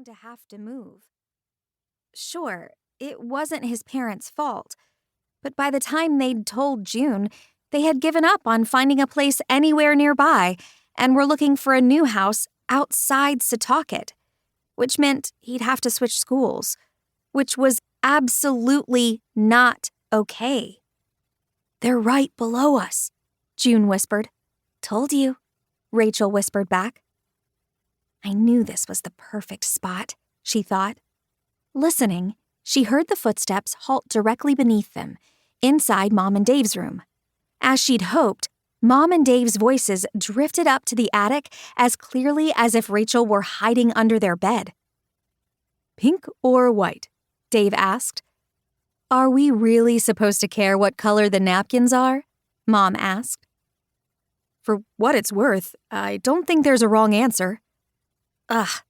going to have to move. Sure, it wasn't his parents' fault, but by the time they'd told Joon, they had given up on finding a place anywhere nearby and were looking for a new house outside Setauket, which meant he'd have to switch schools, which was absolutely not okay. "They're right below us," Joon whispered. "Told you," Rachel whispered back. I knew this was the perfect spot, she thought. Listening, she heard the footsteps halt directly beneath them, inside Mom and Dave's room. As she'd hoped, Mom and Dave's voices drifted up to the attic as clearly as if Rachel were hiding under their bed. "Pink or white?" Dave asked. "Are we really supposed to care what color the napkins are?" Mom asked. "For what it's worth, I don't think there's a wrong answer." Ugh,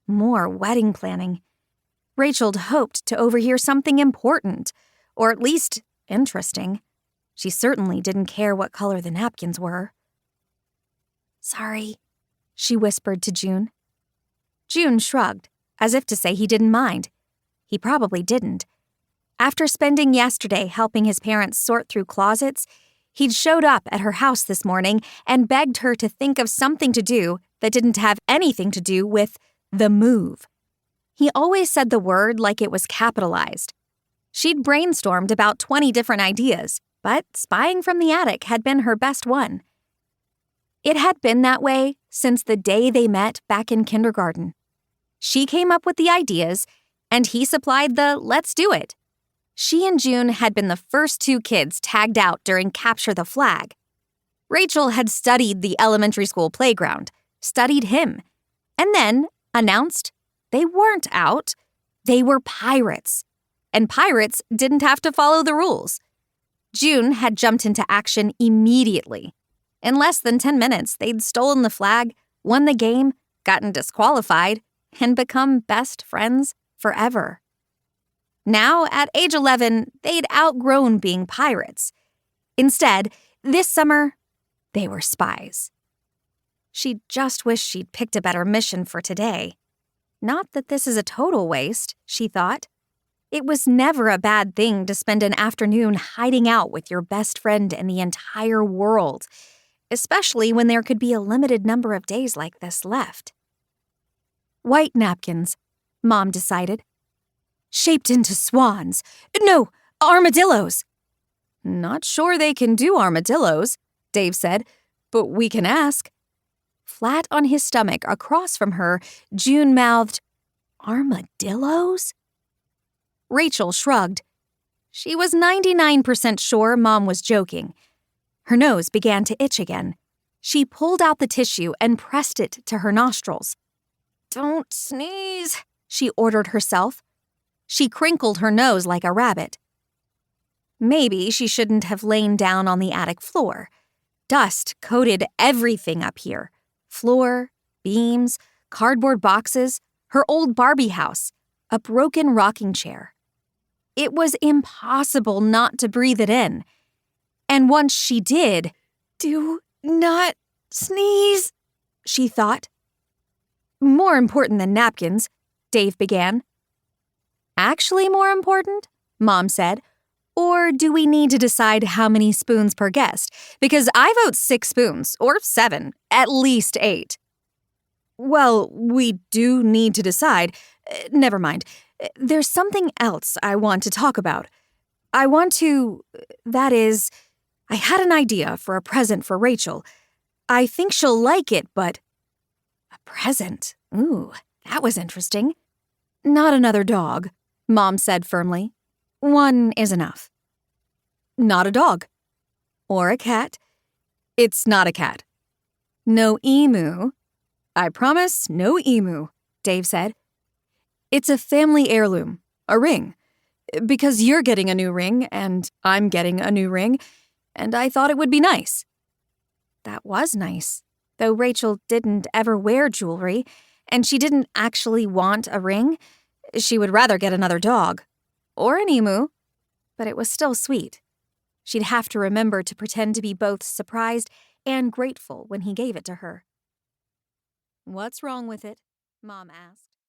more wedding planning. Rachel'd hoped to overhear something important, or at least interesting. She certainly didn't care what color the napkins were. "Sorry," she whispered to Joon. Joon shrugged, as if to say he didn't mind. He probably didn't. After spending yesterday helping his parents sort through closets, he'd showed up at her house this morning and begged her to think of something to do that didn't have anything to do with the move. He always said the word like it was capitalized. She'd brainstormed about 20 different ideas, but spying from the attic had been her best one. It had been that way since the day they met back in kindergarten. She came up with the ideas, and he supplied the "let's do it." She and Joon had been the first two kids tagged out during Capture the Flag. Rachel had studied the elementary school playground, studied him, and then announced they weren't out, they were pirates. And pirates didn't have to follow the rules. Joon had jumped into action immediately. In less than 10 minutes, they'd stolen the flag, won the game, gotten disqualified, and become best friends forever. Now, at age 11, they'd outgrown being pirates. Instead, this summer, they were spies. She just wished she'd picked a better mission for today. Not that this is a total waste, she thought. It was never a bad thing to spend an afternoon hiding out with your best friend in the entire world, especially when there could be a limited number of days like this left. White napkins, Mom decided. Shaped into swans. No, armadillos. Not sure they can do armadillos, Dave said, but we can ask. Flat on his stomach across from her, Joon mouthed, "Armadillos?" Rachel shrugged. She was 99% sure Mom was joking. Her nose began to itch again. She pulled out the tissue and pressed it to her nostrils. "Don't sneeze," she ordered herself. She crinkled her nose like a rabbit. Maybe she shouldn't have lain down on the attic floor. Dust coated everything up here. Floor, beams, cardboard boxes, her old Barbie house, a broken rocking chair. It was impossible not to breathe it in. And once she did, "Do not sneeze," she thought. "More important than napkins," Dave began. "Actually more important?" Mom said. "Or do we need to decide how many spoons per guest? Because I vote 6 spoons, or 7, at least 8. "Well, we do need to decide. Never mind. There's something else I want to talk about. I had an idea for a present for Rachel. I think she'll like it, but..." A present? Ooh, that was interesting. "Not another dog," Mom said firmly. "1 is enough." "Not a dog." "Or a cat." "It's not a cat." "No emu." "I promise, no emu," Dave said. "It's a family heirloom, a ring. Because you're getting a new ring, and I'm getting a new ring, and I thought it would be nice." That was nice, though Rachel didn't ever wear jewelry, and she didn't actually want a ring. She would rather get another dog. Or an emu. But it was still sweet. She'd have to remember to pretend to be both surprised and grateful when he gave it to her. "What's wrong with it?" Mom asked.